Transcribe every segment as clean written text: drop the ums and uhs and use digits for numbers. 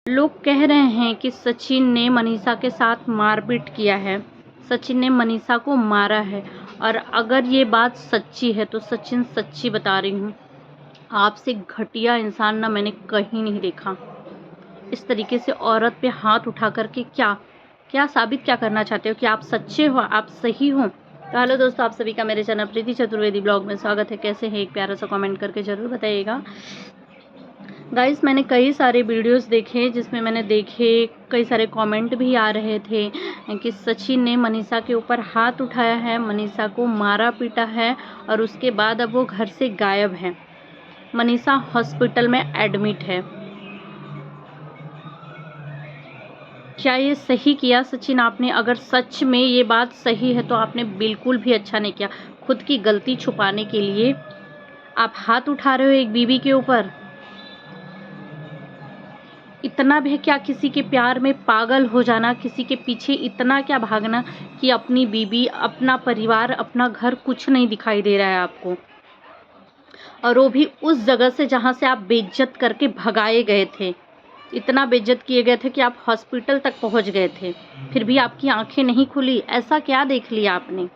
लोग कह रहे हैं कि सचिन ने मनीषा के साथ मारपीट किया है, सचिन ने मनीषा को मारा है। और अगर ये बात सच्ची है तो सचिन सच्ची बता रही हूँ, आपसे घटिया इंसान ना मैंने कहीं नहीं देखा। इस तरीके से औरत पे हाथ उठा करके क्या साबित क्या करना चाहते हो कि आप सच्चे हो, आप सही हो। तो हेलो दोस्तों, आप सभी का मेरे चैनल प्रीति चतुर्वेदी ब्लॉग में स्वागत है। कैसे हैं? एक प्यारा सा कमेंट करके ज़रूर बताइएगा। गाइस, मैंने कई सारे वीडियोस देखे जिसमें मैंने देखे कई सारे कमेंट भी आ रहे थे कि सचिन ने मनीषा के ऊपर हाथ उठाया है, मनीषा को मारा पीटा है और उसके बाद अब वो घर से गायब है। मनीषा हॉस्पिटल में एडमिट है। क्या ये सही किया सचिन आपने? अगर सच में ये बात सही है तो आपने बिल्कुल भी अच्छा नहीं किया। खुद की गलती छुपाने के लिए आप हाथ उठा रहे हो एक बीवी के ऊपर। इतना भी क्या किसी के प्यार में पागल हो जाना, किसी के पीछे इतना क्या भागना कि अपनी बीवी, अपना परिवार, अपना घर कुछ नहीं दिखाई दे रहा है आपको। और वो भी उस जगह से जहाँ से आप बेइज्जत करके भगाए गए थे। इतना बेइज्जत किए गए थे कि आप हॉस्पिटल तक पहुँच गए थे, फिर भी आपकी आंखें नहीं खुली। ऐसा क्या देख लिया आपने?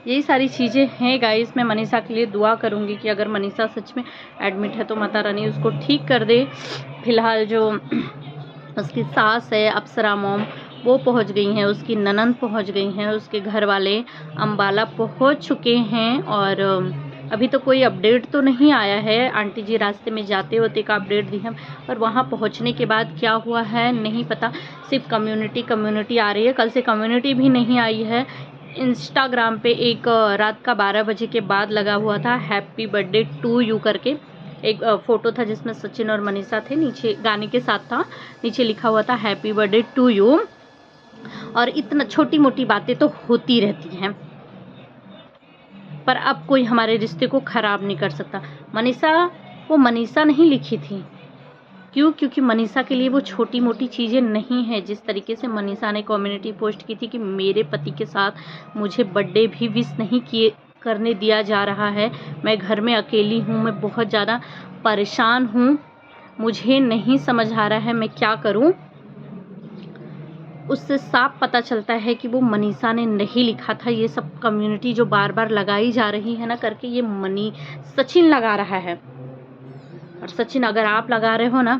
यही सारी चीज़ें हैं गाइस। मैं मनीषा के लिए दुआ करूंगी कि अगर मनीषा सच में एडमिट है तो माता रानी उसको ठीक कर दे। फिलहाल जो उसकी सास है अप्सरा मॉम, वो पहुंच गई हैं, उसकी ननंद पहुंच गई हैं, उसके घर वाले अम्बाला पहुंच चुके हैं। और अभी तो कोई अपडेट तो नहीं आया है। आंटी जी रास्ते में जाते होते का अपडेट दी है, पर वहाँ पहुँचने के बाद क्या हुआ है नहीं पता। सिर्फ कम्युनिटी आ रही है, कल से कम्युनिटी भी नहीं आई है। इंस्टाग्राम पे एक रात का 12 बजे के बाद लगा हुआ था हैप्पी बर्थडे टू यू करके एक फ़ोटो था जिसमें सचिन और मनीषा थे, नीचे गाने के साथ था, नीचे लिखा हुआ था हैप्पी बर्थडे टू यू। और इतना छोटी मोटी बातें तो होती रहती हैं, पर अब कोई हमारे रिश्ते को ख़राब नहीं कर सकता। वो मनीषा नहीं लिखी थी। क्यों? क्योंकि मनीषा के लिए वो छोटी मोटी चीज़ें नहीं हैं। जिस तरीके से मनीषा ने कम्युनिटी पोस्ट की थी कि मेरे पति के साथ मुझे बर्थडे भी विश नहीं किए करने दिया जा रहा है, मैं घर में अकेली हूँ, मैं बहुत ज़्यादा परेशान हूँ, मुझे नहीं समझ आ रहा है मैं क्या करूँ। उससे साफ पता चलता है कि वो मनीषा ने नहीं लिखा था। ये सब कम्युनिटी जो बार बार लगाई जा रही है ना करके, ये सचिन लगा रहा है। और सचिन अगर आप लगा रहे हो ना,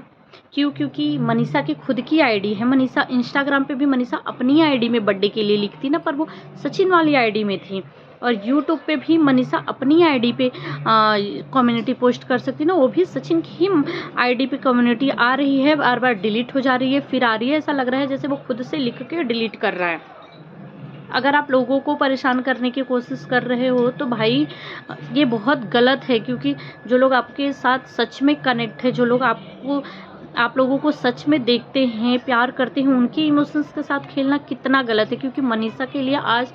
क्योंकि मनीषा की खुद की आईडी है। मनीषा इंस्टाग्राम पे भी मनीषा अपनी आईडी में बर्थडे के लिए लिखती ना, पर वो सचिन वाली आईडी में थी। और यूट्यूब पे भी मनीषा अपनी आईडी पे कम्युनिटी पोस्ट कर सकती ना, वो भी सचिन की ही आईडी पे कम्युनिटी आ रही है, बार बार डिलीट हो जा रही है, फिर आ रही है। ऐसा लग रहा है जैसे वो खुद से लिख के डिलीट कर रहा है। अगर आप लोगों को परेशान करने की कोशिश कर रहे हो तो भाई ये बहुत गलत है। क्योंकि जो लोग आपके साथ सच में कनेक्ट है, जो लोग आप लोगों को सच में देखते हैं, प्यार करते हैं, उनके इमोशंस के साथ खेलना कितना गलत है। क्योंकि मनीषा के लिए आज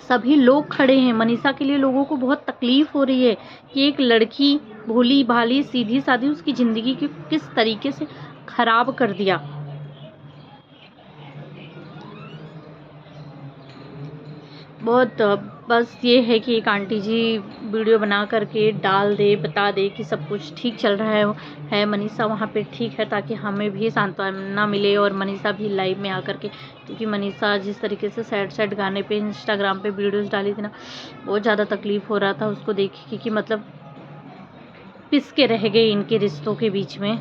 सभी लोग खड़े हैं। मनीषा के लिए लोगों को बहुत तकलीफ हो रही है कि एक लड़की भोली भाली सीधी सादी उसकी ज़िंदगी की किस तरीके से खराब कर दिया। बहुत बस ये है कि एक आंटी जी वीडियो बना करके डाल दे, बता दे कि सब कुछ ठीक चल रहा है, मनीषा वहाँ पे ठीक है, ताकि हमें भी सांत्वना मिले और मनीषा भी लाइव में आकर के। क्योंकि मनीषा जिस तरीके से सैड गाने पे इंस्टाग्राम पे वीडियोस डाली थी ना, बहुत ज़्यादा तकलीफ़ हो रहा था उसको देख के कि मतलब पिस के रह गए इनके रिश्तों के बीच में।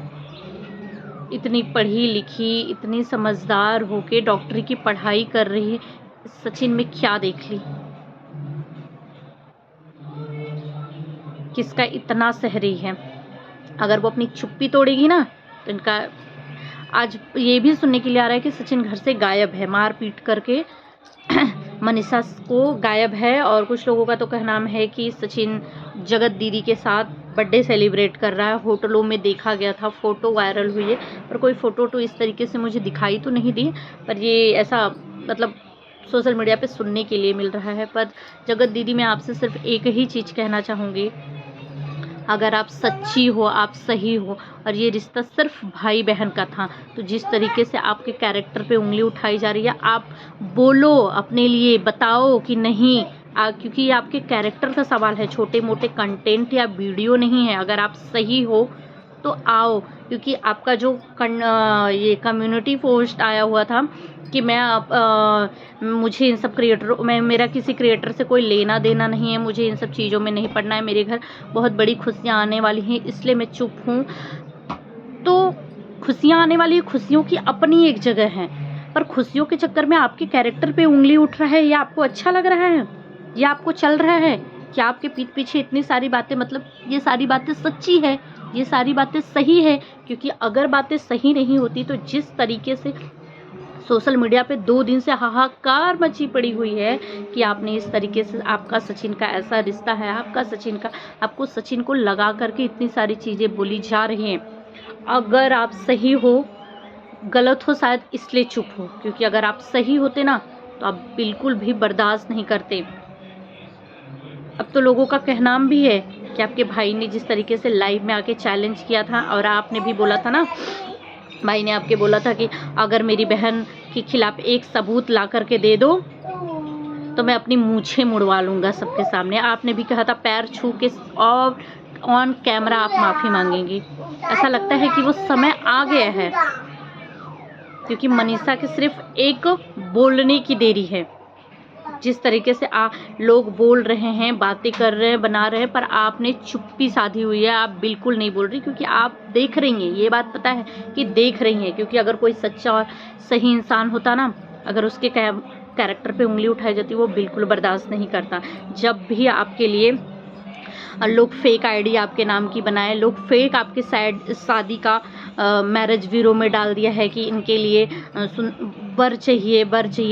इतनी पढ़ी लिखी, इतनी समझदार होके डॉक्टरी की पढ़ाई कर रही है, सचिन में क्या देख ली? किसका इतना सह रही है? अगर वो अपनी चुप्पी तोड़ेगी ना तो इनका आज ये भी सुनने के लिए आ रहा है कि सचिन घर से गायब है, मार पीट करके मनीषा को गायब है। और कुछ लोगों का तो कहना है कि सचिन जगत दीदी के साथ बर्थडे सेलिब्रेट कर रहा है। होटलों में देखा गया था, फ़ोटो वायरल हुई है, पर कोई फ़ोटो तो इस तरीके से मुझे दिखाई तो नहीं दी, पर ये ऐसा मतलब सोशल मीडिया पे सुनने के लिए मिल रहा है। पर जगत दीदी, मैं आपसे सिर्फ एक ही चीज़ कहना चाहूँगी, अगर आप सच्ची हो, आप सही हो और ये रिश्ता सिर्फ भाई बहन का था, तो जिस तरीके से आपके कैरेक्टर पे उंगली उठाई जा रही है, आप बोलो, अपने लिए बताओ कि नहीं। क्योंकि ये आपके कैरेक्टर का सवाल है, छोटे मोटे कंटेंट या वीडियो नहीं है। अगर आप सही हो तो आओ, क्योंकि आपका जो ये कम्युनिटी पोस्ट आया हुआ था कि मुझे इन सब मेरा किसी क्रिएटर से कोई लेना देना नहीं है, मुझे इन सब चीज़ों में नहीं पड़ना है, मेरे घर बहुत बड़ी खुशियाँ आने वाली हैं, इसलिए मैं चुप हूँ। तो खुशियाँ आने वाली खुशियों की अपनी एक जगह है, पर खुशियों के चक्कर में आपके कैरेक्टर पे उंगली उठ रहा है, ये आपको अच्छा लग रहा है? ये आपको चल रहा है कि आपके पीठ पीछे इतनी सारी बातें, मतलब ये सारी बातें सच्ची है, ये सारी बातें सही है? क्योंकि अगर बातें सही नहीं होती तो जिस तरीके से सोशल मीडिया पे 2 दिन से हाहाकार मची पड़ी हुई है कि आपने इस तरीके से, आपका सचिन का ऐसा रिश्ता है, आपको सचिन को लगा करके इतनी सारी चीज़ें बोली जा रही हैं। अगर आप सही हो, गलत हो शायद इसलिए चुप हो, क्योंकि अगर आप सही होते ना तो आप बिल्कुल भी बर्दाश्त नहीं करते। अब तो लोगों का कहना भी है कि आपके भाई ने जिस तरीके से लाइव में आके चैलेंज किया था, और आपने भी बोला था ना, भाई ने आपके बोला था कि अगर मेरी बहन के खिलाफ एक सबूत ला करके दे दो तो मैं अपनी मूछें मुड़वा लूँगा सबके सामने। आपने भी कहा था पैर छू के और ऑन कैमरा आप माफ़ी मांगेंगी। ऐसा लगता है कि वो समय आ गया है, क्योंकि मनीषा के सिर्फ एक बोलने की देरी है। जिस तरीके से लोग बोल रहे हैं, बातें कर रहे हैं, बना रहे हैं, पर आपने चुप्पी साधी हुई है, आप बिल्कुल नहीं बोल रही, क्योंकि आप देख रही हैं, ये बात पता है कि देख रही हैं। क्योंकि अगर कोई सच्चा और सही इंसान होता ना, अगर उसके कैरेक्टर पे उंगली उठाई जाती, वो बिल्कुल बर्दाश्त नहीं करता। जब भी आपके लिए लोग फेक आईडी आपके नाम की बनाए, लोग फेक आपके शादी का मैरिज ब्यूरो में डाल दिया है कि इनके लिए वर चाहिए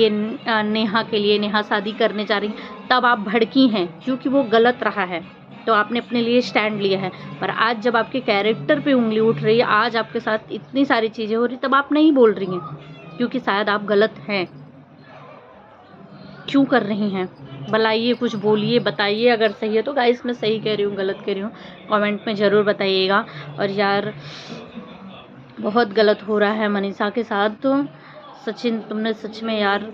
नेहा के लिए, नेहा शादी करने जा रही, तब आप भड़की हैं, क्योंकि वो गलत रहा है तो आपने अपने लिए स्टैंड लिया है। पर आज जब आपके कैरेक्टर पे उंगली उठ रही है, आज आपके साथ इतनी सारी चीज़ें हो रही, तब आप नहीं बोल रही हैं, क्योंकि शायद आप गलत हैं। क्यों कर रही हैं? बुलाइए, कुछ बोलिए, बताइए। अगर सही है तो गाइस मैं सही कह रही हूँ, गलत कह रही हूँ, कमेंट में ज़रूर बताइएगा। और यार बहुत गलत हो रहा है मनीषा के साथ। तो सचिन, तुमने सच में यार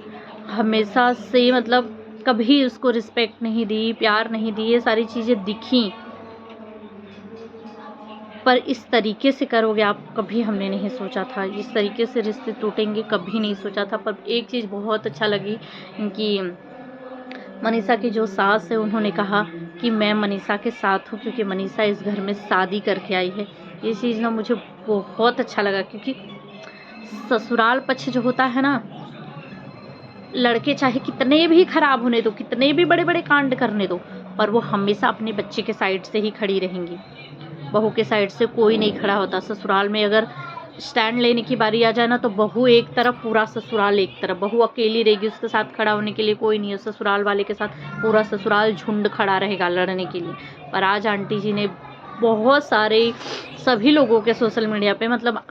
हमेशा से, मतलब कभी उसको रिस्पेक्ट नहीं दी, प्यार नहीं दी, ये सारी चीज़ें दिखी, पर इस तरीके से करोगे आप, कभी हमने नहीं सोचा था। इस तरीके से रिश्ते टूटेंगे कभी नहीं सोचा था। पर एक चीज़ बहुत अच्छा लगी कि मनीषा की जो सास है, उन्होंने कहा कि मैं मनीषा के साथ हूँ, क्योंकि मनीषा इस घर में शादी करके आई है। ये चीज़ ना मुझे बहुत अच्छा लगा, क्योंकि ससुराल पक्ष जो होता है ना, लड़के चाहे कितने भी खराब होने दो, कितने भी बड़े बड़े कांड करने दो, पर वो हमेशा अपने बच्चे के साइड से ही खड़ी रहेंगी। बहू के साइड से कोई नहीं खड़ा होता। ससुराल में अगर स्टैंड लेने की बारी आ जाए ना, तो बहू एक तरफ, पूरा ससुराल एक तरफ। बहू अकेली रहेगी, उसके साथ खड़ा होने के लिए कोई नहीं है। ससुराल वाले के साथ पूरा ससुराल झुंड खड़ा रहेगा लड़ने के लिए। पर आज आंटी जी ने बहुत सारे, सभी लोगों के सोशल मीडिया पे, मतलब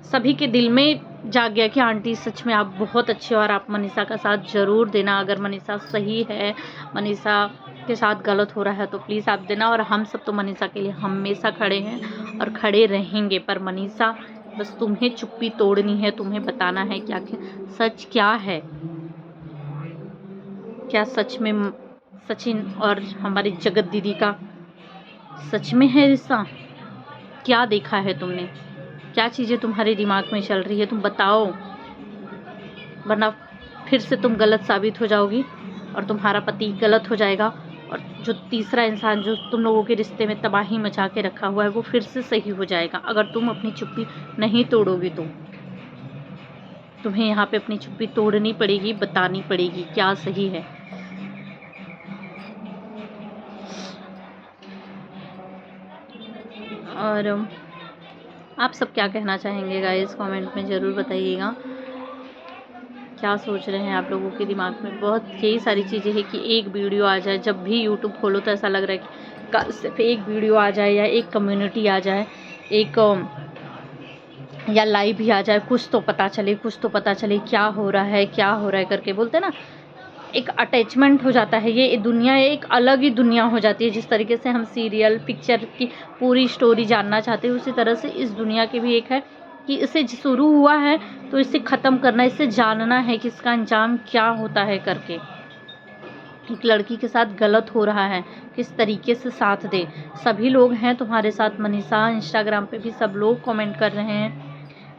सभी के दिल में जाग गया कि आंटी सच में आप बहुत अच्छे हो, और आप मनीषा का साथ ज़रूर देना। अगर मनीषा सही है, मनीषा के साथ गलत हो रहा है, तो प्लीज़ आप देना। और हम सब तो मनीषा के लिए हमेशा खड़े हैं और खड़े रहेंगे। पर मनीषा, बस तुम्हें चुप्पी तोड़नी है, तुम्हें बताना है क्या सच क्या है। क्या सच में सचिन और हमारी जगत दीदी का सच में है रिश्ता? क्या देखा है तुमने? क्या चीज़ें तुम्हारे दिमाग में चल रही है, तुम बताओ, वरना फिर से तुम गलत साबित हो जाओगी और तुम्हारा पति गलत हो जाएगा, और जो तीसरा इंसान जो तुम लोगों के रिश्ते में तबाही मचा के रखा हुआ है, वो फिर से सही हो जाएगा। अगर तुम अपनी चुप्पी नहीं तोड़ोगी तो तुम्हें यहाँ पे अपनी चुप्पी तोड़नी पड़ेगी, बतानी पड़ेगी क्या सही है। और आप सब क्या कहना चाहेंगे गाइस, कमेंट में ज़रूर बताइएगा। क्या सोच रहे हैं आप लोगों के दिमाग में? बहुत यही सारी चीज़ें हैं कि एक वीडियो आ जाए, जब भी यूट्यूब खोलो तो ऐसा लग रहा है कि सिर्फ एक वीडियो आ जाए, या एक कम्युनिटी आ जाए, या लाइव भी आ जाए, कुछ तो पता चले क्या हो रहा है करके, बोलते ना, एक अटैचमेंट हो जाता है। ये दुनिया एक अलग ही दुनिया हो जाती है। जिस तरीके से हम सीरियल, पिक्चर की पूरी स्टोरी जानना चाहते हैं, उसी तरह से इस दुनिया की भी एक है कि इसे शुरू हुआ है तो इसे ख़त्म करना, इसे जानना है कि इसका अंजाम क्या होता है करके। एक लड़की के साथ गलत हो रहा है, किस तरीके से साथ दे। सभी लोग हैं तुम्हारे साथ मनीषा, इंस्टाग्राम पे भी सब लोग कमेंट कर रहे हैं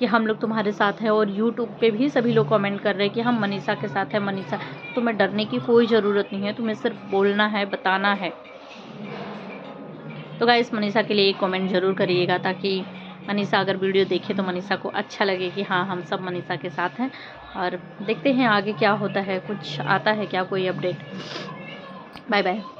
कि हम लोग तुम्हारे साथ हैं, और यूट्यूब पे भी सभी लोग कमेंट कर रहे हैं कि हम मनीषा के साथ हैं। मनीषा, तुम्हें डरने की कोई ज़रूरत नहीं है, तुम्हें सिर्फ बोलना है, बताना है। तो गाइस मनीषा के लिए एक कमेंट ज़रूर करिएगा, ताकि मनीषा अगर वीडियो देखे तो मनीषा को अच्छा लगे कि हाँ हम सब मनीषा के साथ हैं। और देखते हैं आगे क्या होता है, कुछ आता है क्या कोई अपडेट। Bye bye.